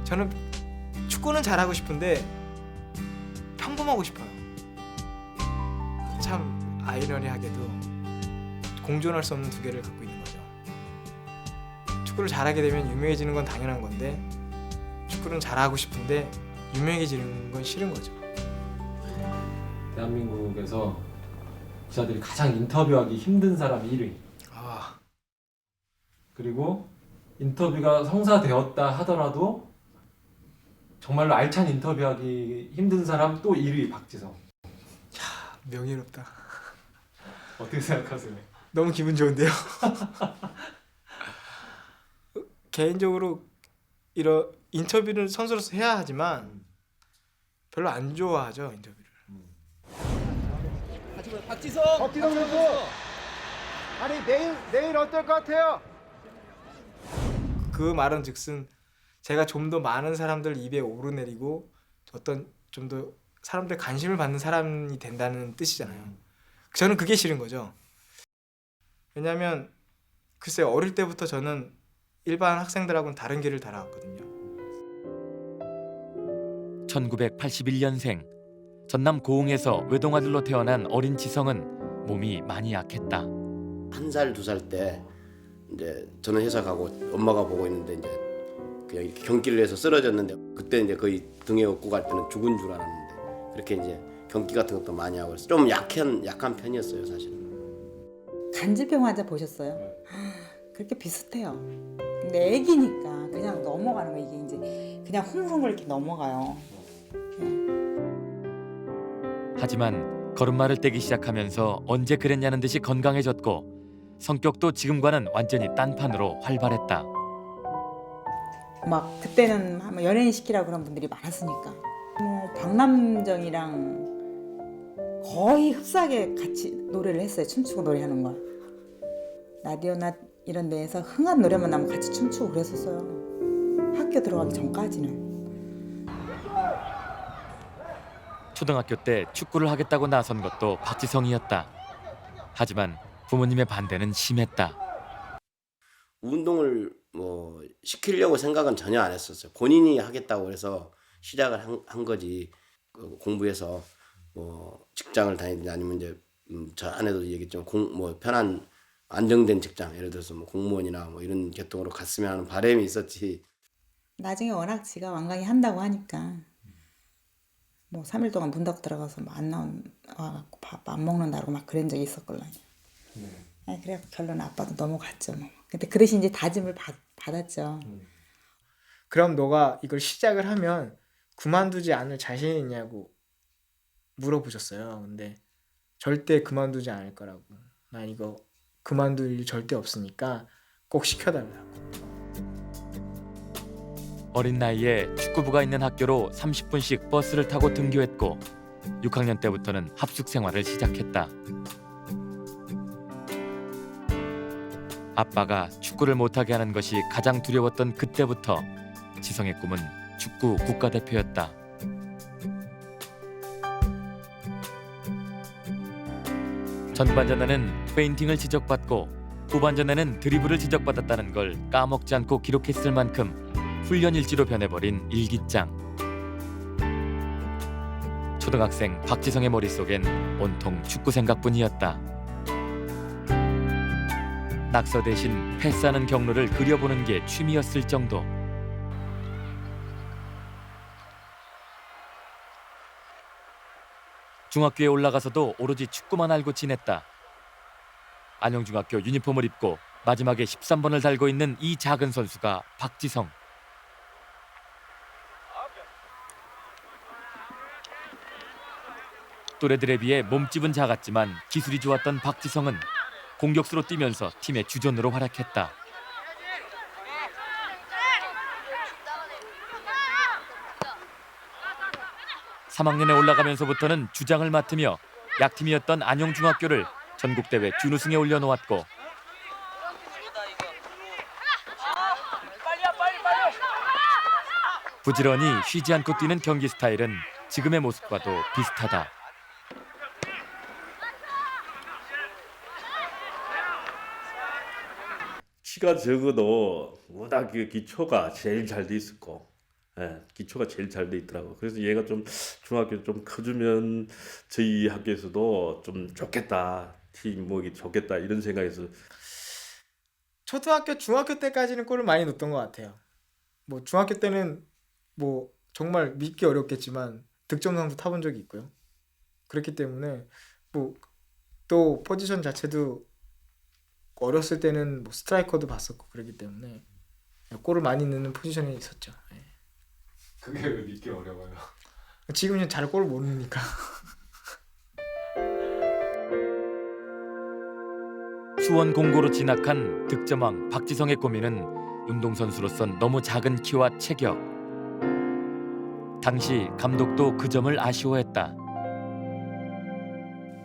저는 축구는 잘하고 싶은데 평범하고 싶어요. 참 아이러니하게도 공존할 수 없는 두 개를 갖고 있는 거죠. 축구를 잘하게 되면 유명해지는 건 당연한 건데 축구는 잘하고 싶은데 유명해지는 건 싫은 거죠. 대한민국에서 기자들이 가장 인터뷰하기 힘든 사람이 1위. 아, 그리고 인터뷰가 성사되었다 하더라도 정말로 알찬 인터뷰하기 힘든 사람 또 1위 박지성. 명예롭다. 어떻게 생각하세요? 너무 기분 좋은데요. 개인적으로 이런 인터뷰를 선수로서 해야 하지만 별로 안 좋아하죠, 인터뷰를. 박지성 선수. 아니 내일 어떨 것 같아요? 그 말은 즉슨 제가 좀 더 많은 사람들 입에 오르내리고 어떤 좀 더 사람들 관심을 받는 사람이 된다는 뜻이잖아요. 저는 그게 싫은 거죠. 왜냐하면 글쎄 어릴 때부터 저는 일반 학생들하고는 다른 길을 달아왔거든요. 1981년생 전남 고흥에서 외동아들로 태어난 어린 지성은 몸이 많이 약했다. 1살, 2살 때 이제 저는 회사 가고 엄마가 보고 있는데 이제 그냥 이렇게 경기를 해서 쓰러졌는데 그때 이제 거의 등에 업고 갈 때는 죽은 줄 알았는데 그렇게 이제 경기 같은 것도 많이 하고 그래서 좀 약한 편이었어요, 사실은. 간질병 환자 보셨어요? 그렇게 비슷해요. 근데 애기니까 그냥 넘어가는 거 이게 이제 그냥 흐물흐물 이렇게 넘어가요. 하지만 걸음마를 떼기 시작하면서 언제 그랬냐는 듯이 건강해졌고 성격도 지금과는 완전히 딴판으로 활발했다. 막 그때는 한번 연예인 시키라고 그런 분들이 많았으니까 박남정이랑 거의 흡사하게 같이 노래를 했어요. 춤추고 노래하는 걸. 라디오나 이런 데에서 흥한 노래만 나면 같이 춤추고 그랬었어요. 학교 들어가기 전까지는. 초등학교 때 축구를 하겠다고 나선 것도 박지성이었다. 하지만 부모님의 반대는 심했다. 운동을 뭐 시키려고 생각은 전혀 안 했었어요. 본인이 하겠다고 해서 시작을 한 거지. 공부해서 뭐 직장을 다니든지 아니면 이제 저 아내도 얘기했지만 뭐 편한 안정된 직장, 예를 들어서 뭐 공무원이나 뭐 이런 계통으로 갔으면 하는 바람이 있었지. 나중에 워낙 지가 완강히 한다고 하니까 뭐 3일 동안 문 닫고 들어가서 뭐 안 와갖고 밥 안 먹는다고 막 그런 적이 있었걸라요. 그래 결론 아빠도 넘어갔죠 뭐. 근데 그 대신 이제 다짐을 받았죠. 그럼 너가 이걸 시작을 하면 그만두지 않을 자신이 있냐고 물어보셨어요. 근데 절대 그만두지 않을 거라고. 난 이거 그만둘 일 절대 없으니까 꼭 시켜달라고. 어린 나이에 축구부가 있는 학교로 30분씩 버스를 타고 등교했고 6학년 때부터는 합숙 생활을 시작했다. 아빠가 축구를 못하게 하는 것이 가장 두려웠던 그때부터 지성의 꿈은 축구 국가대표였다. 전반전에는 페인팅을 지적받고 후반전에는 드리블을 지적받았다는 걸 까먹지 않고 기록했을 만큼 훈련 일지로 변해버린 일기장. 초등학생 박지성의 머릿속엔 온통 축구 생각뿐이었다. 낙서 대신 패스하는 경로를 그려보는 게 취미였을 정도. 중학교에 올라가서도 오로지 축구만 알고 지냈다. 안영중학교 유니폼을 입고 마지막에 13번을 달고 있는 이 작은 선수가 박지성. 또래들에 비해 몸집은 작았지만 기술이 좋았던 박지성은 공격수로 뛰면서 팀의 주전으로 활약했다. 3학년에 올라가면서부터는 주장을 맡으며 약팀이었던 안영중학교를 전국대회 준우승에 올려놓았고 부지런히 쉬지 않고 뛰는 경기 스타일은 지금의 모습과도 비슷하다. 키가 적어도 워낙 그 기초가 제일 잘 돼 있었고 예, 기초가 제일 잘 돼 있더라고. 그래서 얘가 좀 중학교 좀 커주면 저희 학교에서도 좀 좋겠다, 팀워크가 좋겠다 이런 생각에서. 초등학교, 중학교 때까지는 골을 많이 넣었던 것 같아요. 뭐 중학교 때는 뭐 정말 믿기 어렵겠지만 득점왕도 타본 적이 있고요. 그렇기 때문에 뭐 또 포지션 자체도 어렸을 때는 뭐 스트라이커도 봤었고 그렇기 때문에 골을 많이 넣는 포지션에 있었죠. 예. 그게 왜 믿기 어려워요? 지금은 잘 골을 못 넣으니까. 수원 공고로 진학한 득점왕 박지성의 고민은 운동선수로선 너무 작은 키와 체격. 당시 감독도 그 점을 아쉬워했다.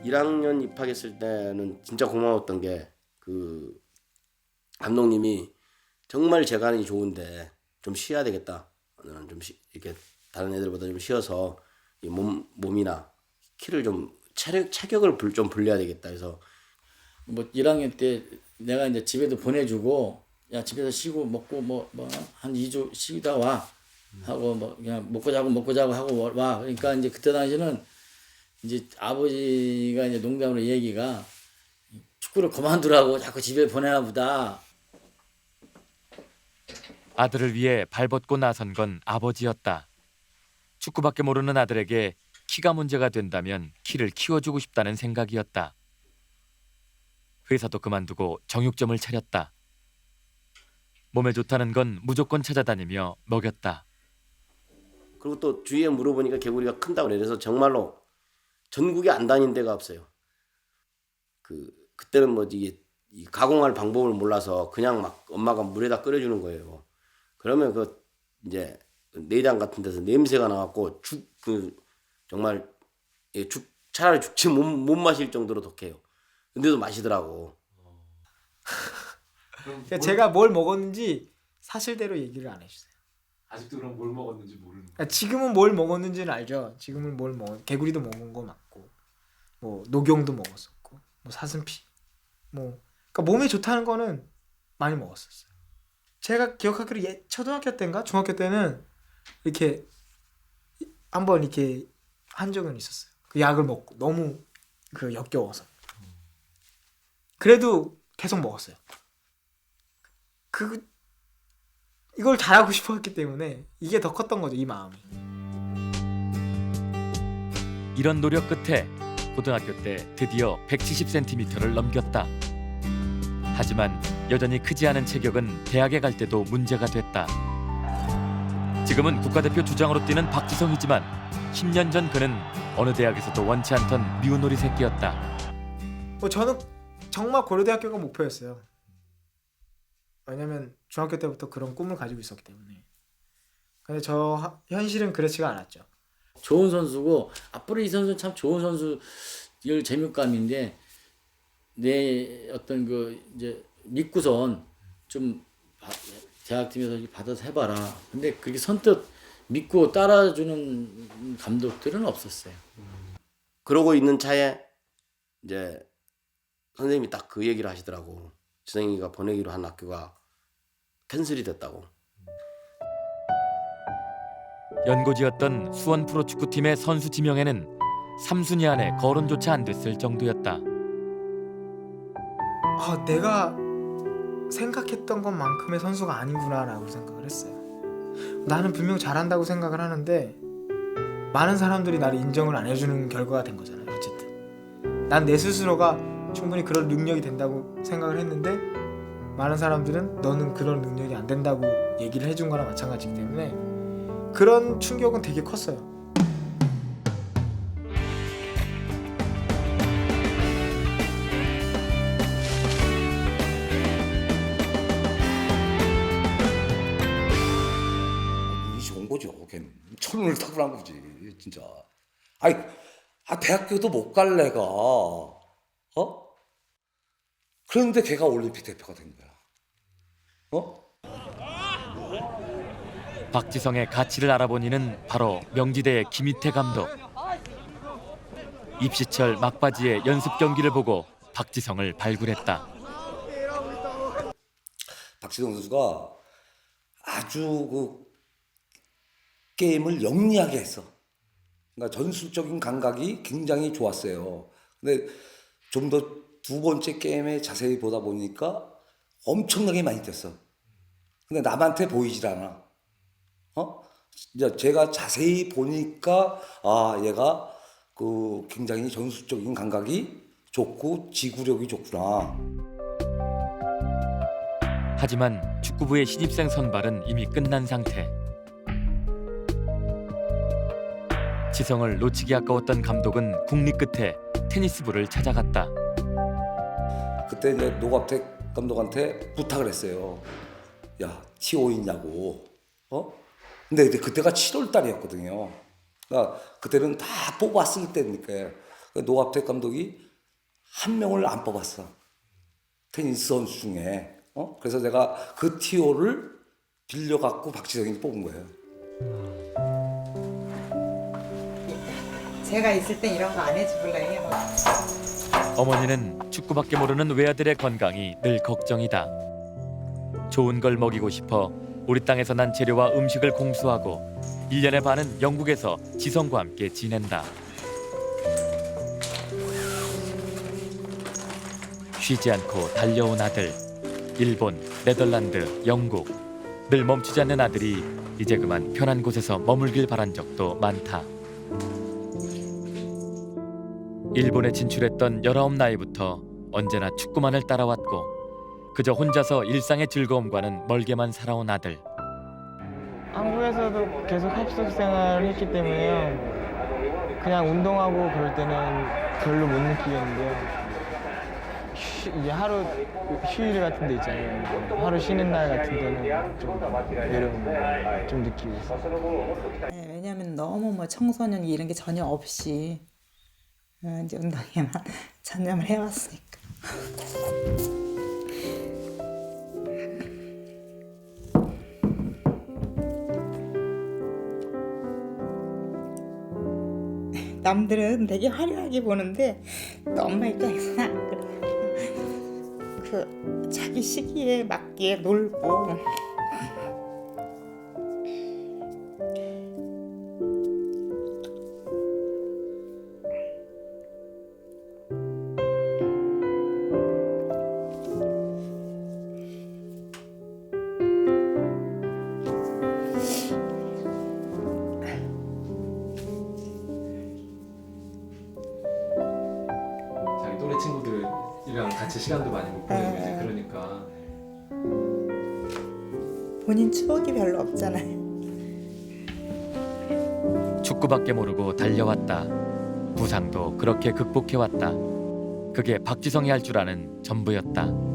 1학년 입학했을 때는 진짜 고마웠던 게 그 감독님이 정말 재간이 좋은데 좀 쉬어야 되겠다. 너는 좀 이렇게 다른 애들보다 좀 쉬어서 이 몸이나 키를 좀 체격을 좀 불려야 되겠다 해서 뭐 1학년 때 내가 이제 집에도 보내주고 야 집에서 쉬고 먹고 뭐 한 2주 쉬다 와 하고 뭐 그냥 먹고 자고 하고 와. 그러니까 이제 그때 당시는 이제 아버지가 이제 농담으로 얘기가 축구를 그만두라고 자꾸 집에 보내나 보다. 아들을 위해 발벗고 나선 건 아버지였다. 축구밖에 모르는 아들에게 키가 문제가 된다면 키를 키워주고 싶다는 생각이었다. 회사도 그만두고 정육점을 차렸다. 몸에 좋다는 건 무조건 찾아다니며 먹였다. 그리고 또 주위에 물어보니까 개구리가 큰다고 그래. 그래서 정말로 전국에 안 다닌 데가 없어요. 그때는 뭐 이게 이 가공할 방법을 몰라서 그냥 막 엄마가 물에다 끓여주는 거예요. 그러면 그 이제 내장 같은 데서 냄새가 나갖고 정말 죽 차라리 죽지 못 마실 정도로 독해요. 근데도 마시더라고. 그러니까 제가 뭘 먹었는지 사실대로 얘기를 안 해주세요. 아직도 그럼 뭘 먹었는지 모르는 거예요. 그러니까 지금은 뭘 먹었는지는 알죠. 지금은 뭘 개구리도 먹은 거 맞고, 뭐 녹용도 먹었었고, 뭐 사슴피, 뭐 그러니까 몸에 좋다는 거는 많이 먹었었어요. 제가 기억하기로 초등학교 때인가 중학교 때는 이렇게 한번 이렇게 한 적은 있었어요. 그 약을 먹고 너무 그 역겨워서. 그래도 계속 먹었어요. 이걸 잘하고 싶었기 때문에 이게 더 컸던 거죠, 이 마음이. 이런 노력 끝에 고등학교 때 드디어 170cm를 넘겼다. 하지만 여전히 크지 않은 체격은 대학에 갈 때도 문제가 됐다. 지금은 국가대표 주장으로 뛰는 박지성이지만 10년 전 그는 어느 대학에서도 원치 않던 미운오리 새끼였다. 뭐 저는 정말 고려대학교가 목표였어요. 왜냐면 중학교 때부터 그런 꿈을 가지고 있었기 때문에. 근데 현실은 그렇지가 않았죠. 좋은 선수고 앞으로 이 선수는 참 좋은 선수일 재밌감인데 내 어떤 그 이제 믿고선 좀 대학팀에서 받아서 해봐라. 근데 그게 선뜻 믿고 따라주는 감독들은 없었어요. 그러고 있는 차에 이제 선생님이 딱 그 얘기를 하시더라고. 지성이가 보내기로 한 학교가 캔슬이 됐다고. 연고지였던 수원 프로축구팀의 선수 지명에는 3순위 안에 거론조차 안 됐을 정도였다. 내가 생각했던 것만큼의 선수가 아니구나라고 생각을 했어요. 나는 분명 잘한다고 생각을 하는데 많은 사람들이 나를 인정을 안 해주는 결과가 된 거잖아요. 어쨌든 난 내 스스로가 충분히 그런 능력이 된다고 생각을 했는데 많은 사람들은 너는 그런 능력이 안 된다고 얘기를 해준 거랑 마찬가지이기 때문에 그런 충격은 되게 컸어요. 운이 좋은 거죠. 걔는 천운을 타고난 거지, 진짜. 아니, 대학교도 못 갈 애가, 그런데 걔가 올림픽 대표가 된 거야. 박지성의 가치를 알아본 이는 바로 명지대의 김희태 감독. 입시철 막바지의 연습 경기를 보고 박지성을 발굴했다. 박지성 선수가 아주 게임을 영리하게 했어. 그러니까 전술적인 감각이 굉장히 좋았어요. 근데 좀 더 두 번째 게임에 자세히 보다 보니까 엄청나게 많이 뛰었어. 근데 남한테 보이질 않아. 이제 제가 자세히 보니까 아, 얘가 그 굉장히 전술적인 감각이 좋고 지구력이 좋구나. 하지만 축구부의 신입생 선발은 이미 끝난 상태. 지성을 놓치기 아까웠던 감독은 국리 끝에 테니스부를 찾아갔다. 그때 이제 노갑택 감독한테 부탁을 했어요. 야, TO 있냐고. 근데 그때가 7월 달이었거든요. 그러니까 그때는 다 뽑았을 때니까 노갑택 감독이 한 명을 안 뽑았어. 테니스 선수 중에. 그래서 내가 그 TO를 빌려갖고 박지성이 뽑은 거예요. 제가 있을 땐 이런 거 안 해주길래 어머니는 축구밖에 모르는 외아들의 건강이 늘 걱정이다. 좋은 걸 먹이고 싶어 우리 땅에서 난 재료와 음식을 공수하고 1년의 반은 영국에서 지성과 함께 지낸다. 쉬지 않고 달려온 아들. 일본, 네덜란드, 영국. 늘 멈추지 않는 아들이 이제 그만 편한 곳에서 머물길 바란 적도 많다. 일본에 진출했던 19 나이부터 언제나 축구만을 따라왔고 그저 혼자서 일상의 즐거움과는 멀게만 살아온 아들. 한국에서도 계속 합숙 생활을 했기 때문에요. 그냥 운동하고 그럴 때는 별로 못 느끼겠는데요. 이제 하루 휴일 같은 데 있잖아요. 하루 쉬는 날 같은 데는 좀 외로움 좀 느끼고 있어요. 네, 왜냐면 너무 뭐 청소년 이런 게 전혀 없이 이제 운동에만 전념을 해왔으니까. 남들은 되게 화려하게 보는데 또 엄마 입장에서는 안 그래요. 그 자기 시기에 맞게 놀고 자기 또래 친구들이랑 같이 시간도 많이 못 보내고 이제 그러니까 본인 추억이 별로 없잖아요. 축구밖에 모르고 달려왔다. 부상도 그렇게 극복해왔다. 그게 박지성이 할 줄 아는 전부였다.